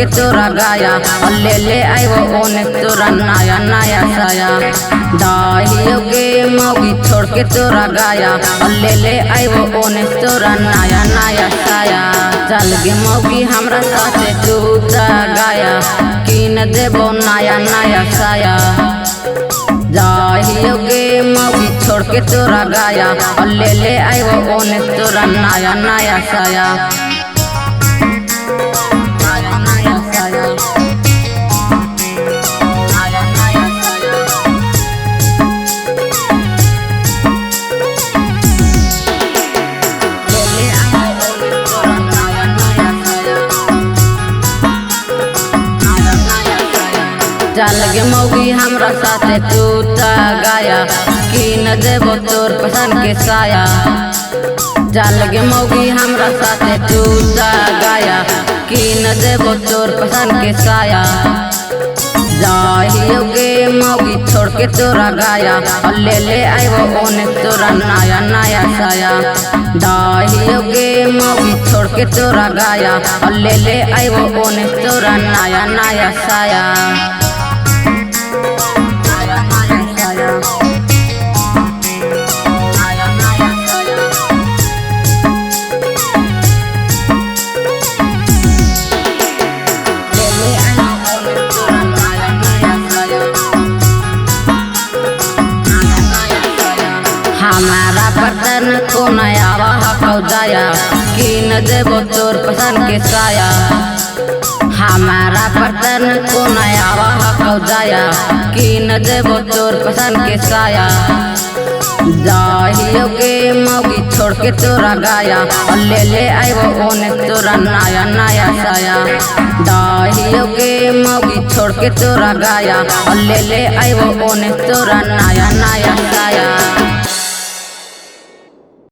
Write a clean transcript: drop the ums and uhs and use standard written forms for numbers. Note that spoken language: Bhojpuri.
के तोरा गाया ले आइबो ओने तोरा नया नया साया। दाहियो के मौगी छोड़ के तोरा गाया ले आइबो ओने तोरा नया नया साया। चल गे मौगी हमरा साथे तू त गाया कीन देबो नया नया साया। जाहियो गे मौगी छोड़ के तोरा गाया ले आइबो ओने तोरा नया नया साया। चल गे मौगी हमरा साथे तू त गाया कीन देबो तोर पसंद के साया। चल गे मौगी हमरा साथे तू त गाया कीन देबो तोर पसंद के साया। जाहियो गे मौगी छोड़ के तोरा गाया ले आइबो ओने तोरा नया नया साया। दाहियो गे मौगी छोड़ के तोरा गाया ले आइबो ओने तोरा नया नया साया। हमारा बर्तन को नया हकौ जाया कीन देबो तोर पसंद के साया। हमारा बर्तन को नया हकौ जाया कीन देबो तोर पसंद के साया। जाहियो के मौगी छोड़ के तोरा गाया ले आइबो ओने तोरा नया नया साया। दाहियो के मौगी छोड़ के तोरा गाया ले आइबो ओने तोरा नया नया साया।